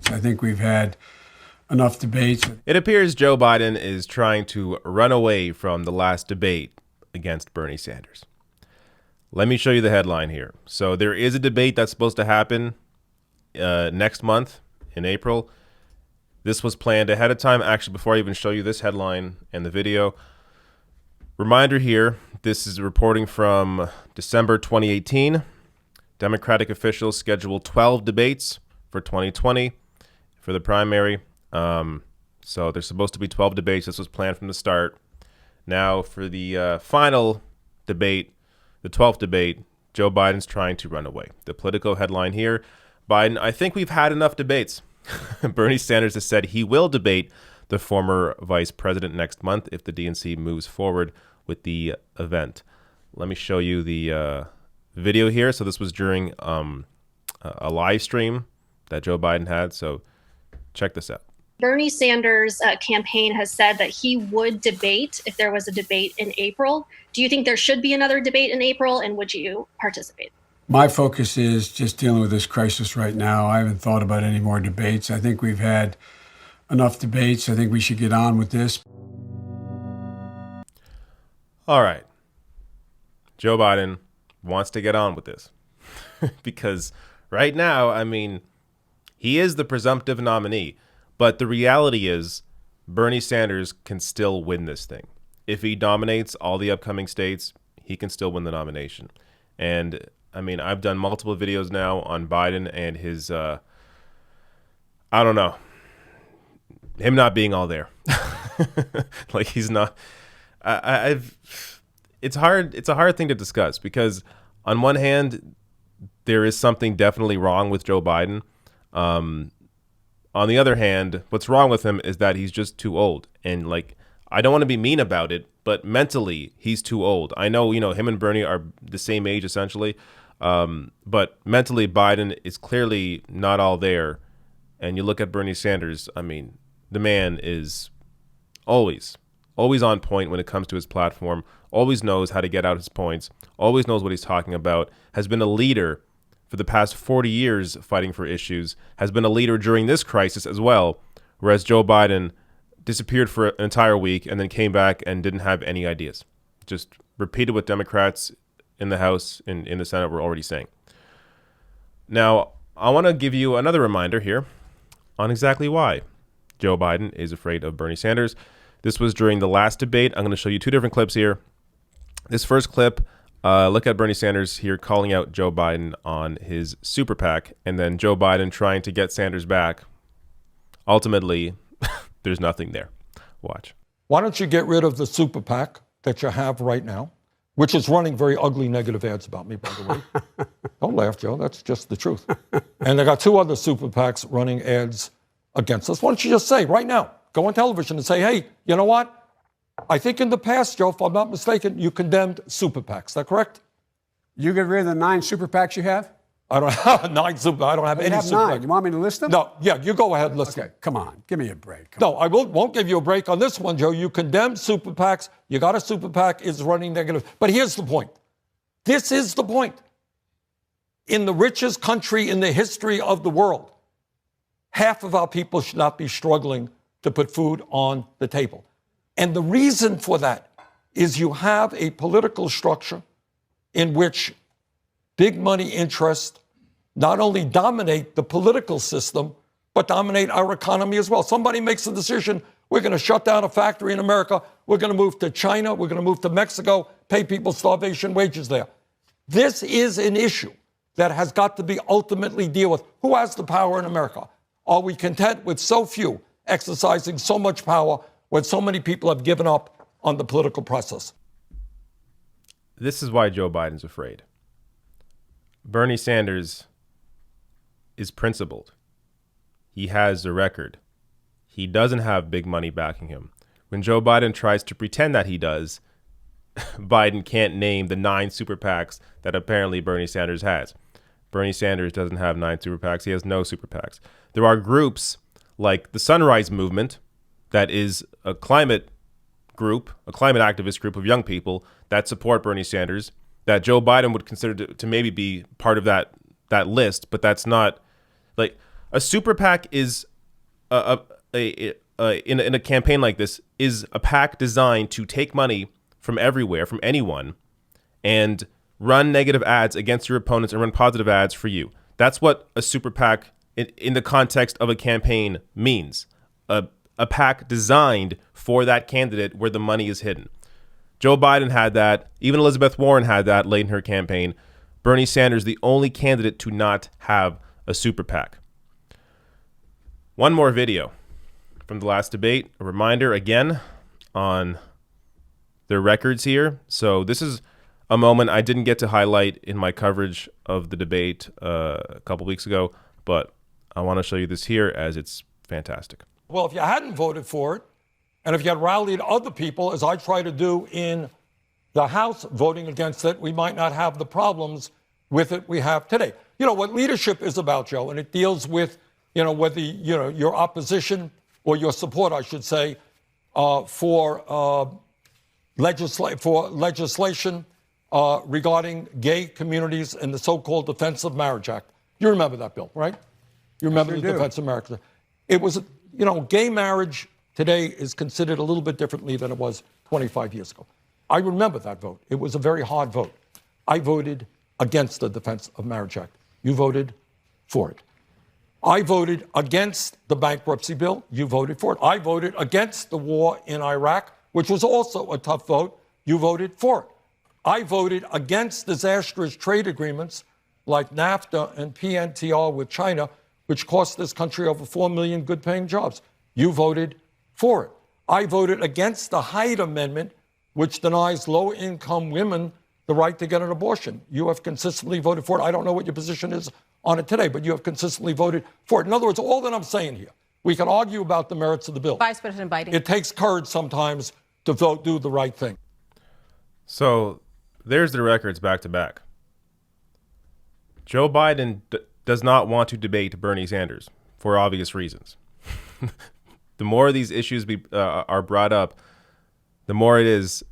debates. I think we've had enough debates. It appears Joe Biden is trying to run away from the last debate against Bernie Sanders. Let me show you the headline here. So there is a debate that's supposed to happen next month in April. This was planned ahead of time. Actually, before I even show you this headline and the video, reminder here, this is reporting from December 2018. Democratic officials scheduled 12 debates for 2020 for the primary. So there's supposed to be 12 debates. This was planned from the start. Now for the final debate, the 12th debate, Joe Biden's trying to run away. The Politico headline here, Biden, I think we've had enough debates. Bernie Sanders has said he will debate the former vice president next month if the DNC moves forward with the event. Let me show you the video here. So this was during a live stream that Joe Biden had. So check this out. Bernie Sanders' campaign has said that he would debate if there was a debate in April. Do you think there should be another debate in April, and would you participate? My focus is just dealing with this crisis right now. I haven't thought about any more debates. I think we've had enough debates. I think we should get on with this. All right. Joe Biden wants to get on with this because right now, I mean, he is the presumptive nominee, but the reality is Bernie Sanders can still win this thing. If he dominates all the upcoming states, he can still win the nomination. And I mean, I've done multiple videos now on Biden and his, I don't know, him not being all there. Like he's not, it's hard. It's a hard thing to discuss because on one hand, there is something definitely wrong with Joe Biden. On the other hand, what's wrong with him is that he's just too old. And like, I don't want to be mean about it, but mentally he's too old. I know, him and Bernie are the same age essentially. But mentally Biden is clearly not all there. And you look at Bernie Sanders, I mean, the man is always on point when it comes to his platform, always knows how to get out his points, always knows what he's talking about, has been a leader for the past 40 years fighting for issues, has been a leader during this crisis as well, whereas Joe Biden disappeared for an entire week and then came back and didn't have any ideas. Just repeated what Democrats in the House and in the Senate were already saying. Now, I want to give you another reminder here on exactly why Joe Biden is afraid of Bernie Sanders. This was during the last debate. I'm going to show you two different clips here. This first clip, look at Bernie Sanders here calling out Joe Biden on his super PAC, and then Joe Biden trying to get Sanders back. Ultimately, there's nothing there. Watch. Why don't you get rid of the super PAC that you have right now, which is running very ugly negative ads about me, by the way. Don't laugh, Joe. That's just the truth. And they got two other super PACs running ads against us. Why don't you just say right now, go on television and say, hey, you know what? I think in the past, Joe, if I'm not mistaken, you condemned super PACs. Is that correct? You get rid of the 9 super PACs you have? I don't have 9 super. I don't have You any have super 9. PACs. You want me to list them? No, yeah, you go ahead and list them. Okay, come on. Give me a break. Come No, I won't give you a break on this one, Joe. You condemned super PACs. You got a super PAC is running negative. But here's the point. This is the point. In the richest country in the history of the world, half of our people should not be struggling to put food on the table. And the reason for that is you have a political structure in which big money interests not only dominate the political system, but dominate our economy as well. Somebody makes a decision, we're going to shut down a factory in America, we're going to move to China, we're going to move to Mexico, pay people starvation wages there. This is an issue that has got to be ultimately dealt with. Who has the power in America? Are we content with so few exercising so much power when so many people have given up on the political process? This is why Joe Biden's afraid. Bernie Sanders is principled. He has a record. He doesn't have big money backing him. When Joe Biden tries to pretend that he does, Biden can't name the 9 super PACs that apparently Bernie Sanders has. Bernie Sanders doesn't have 9 super PACs. He has no super PACs. There are groups like the Sunrise Movement that is a climate group, a climate activist group of young people that support Bernie Sanders, that Joe Biden would consider to maybe be part of that list, but that's not, like, A super PAC is in a campaign like this is a PAC designed to take money from everywhere, from anyone, and run negative ads against your opponents and run positive ads for you. That's what a super PAC in the context of a campaign means. A PAC designed for that candidate where the money is hidden. Joe Biden had that. Even Elizabeth Warren had that late in her campaign. Bernie Sanders, the only candidate to not have a super PAC. One more video from the last debate. A reminder again on their records here. So this is a moment I didn't get to highlight in my coverage of the debate a couple weeks ago, but I want to show you this here as it's fantastic. Well, if you hadn't voted for it, and if you had rallied other people, as I try to do in the House voting against it, we might not have the problems with it we have today. You know, what leadership is about, Joe, and it deals with, whether, your opposition or your support, I should say, for legislation regarding gay communities and the so-called Defense of Marriage Act. You remember that bill, right? You remember the Defense of Marriage Act. It was, gay marriage today is considered a little bit differently than it was 25 years ago. I remember that vote. It was a very hard vote. I voted against the Defense of Marriage Act. You voted for it. I voted against the bankruptcy bill. You voted for it. I voted against the war in Iraq, which was also a tough vote. You voted for it. I voted against disastrous trade agreements like NAFTA and PNTR with China, which cost this country over 4 million good-paying jobs. You voted for it. I voted against the Hyde Amendment, which denies low-income women the right to get an abortion. You have consistently voted for it. I don't know what your position is on it today, but you have consistently voted for it. In other words, all that I'm saying here, we can argue about the merits of the bill. Vice President Biden. It takes courage sometimes to do the right thing. So there's the records back to back. Joe Biden does not want to debate Bernie Sanders for obvious reasons. The more these issues are brought up, the more it is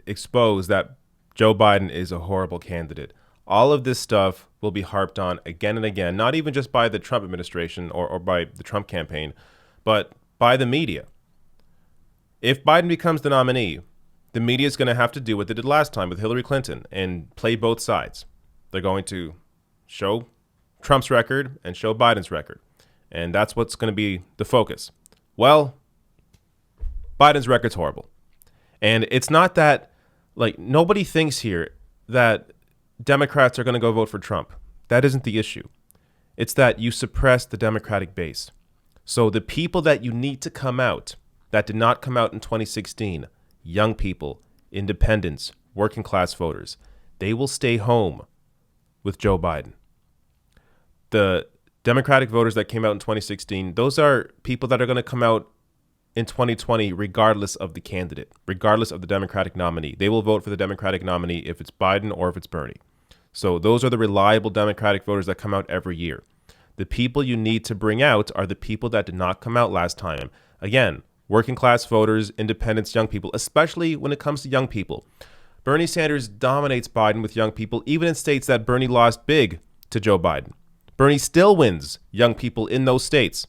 exposed that Joe Biden is a horrible candidate. All of this stuff will be harped on again and again, not even just by the Trump administration or by the Trump campaign, but by the media. If Biden becomes the nominee, the media is going to have to do what they did last time with Hillary Clinton and play both sides. They're going to show Trump's record and show Biden's record. And that's what's going to be the focus. Well, Biden's record's horrible. And it's not that, nobody thinks here that Democrats are going to go vote for Trump. That isn't the issue. It's that you suppress the Democratic base. So the people that you need to come out, that did not come out in 2016, young people, independents, working class voters, they will stay home with Joe Biden. The Democratic voters that came out in 2016, those are people that are going to come out in 2020 regardless of the candidate, regardless of the Democratic nominee. They will vote for the Democratic nominee if it's Biden or if it's Bernie. So those are the reliable Democratic voters that come out every year. The people you need to bring out are the people that did not come out last time. Again, working class voters, independents, young people, especially when it comes to young people. Bernie Sanders dominates Biden with young people, even in states that Bernie lost big to Joe Biden. Bernie still wins young people in those states.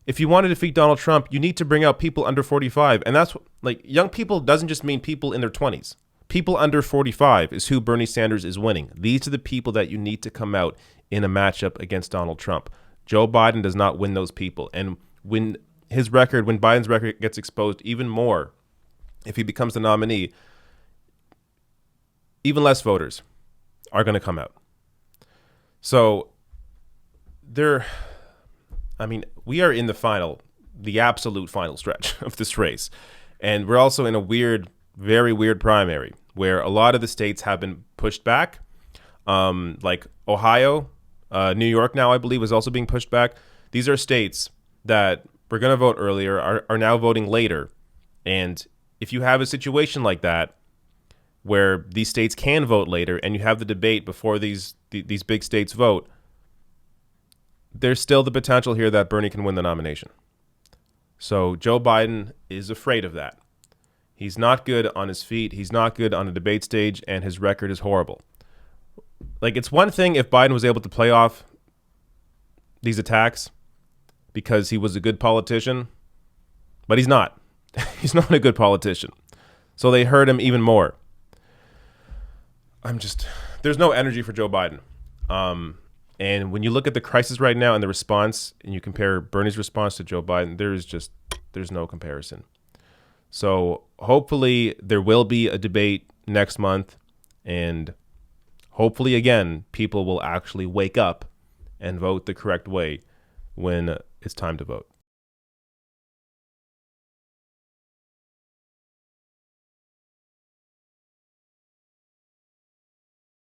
If you want to defeat Donald Trump, you need to bring out people under 45. And that's young people doesn't just mean people in their 20s. People under 45 is who Bernie Sanders is winning. These are the people that you need to come out in a matchup against Donald Trump. Joe Biden does not win those people. And when Biden's record gets exposed even more, if he becomes the nominee, even less voters are going to come out. So we are in the absolute final stretch of this race. And we're also in a very weird primary where a lot of the states have been pushed back. Like Ohio, New York now, I believe, is also being pushed back. These are states that were going to vote earlier, are now voting later. And if you have a situation like that, where these states can vote later and you have the debate before these big states vote, there's still the potential here that Bernie can win the nomination. So Joe Biden is afraid of that. He's not good on his feet. He's not good on a debate stage, and his record is horrible. It's one thing if Biden was able to play off these attacks because he was a good politician, but he's not. He's not a good politician. So they hurt him even more. There's no energy for Joe Biden. And when you look at the crisis right now and the response, and you compare Bernie's response to Joe Biden, there's no comparison. So hopefully there will be a debate next month, and hopefully, again, people will actually wake up and vote the correct way when it's time to vote.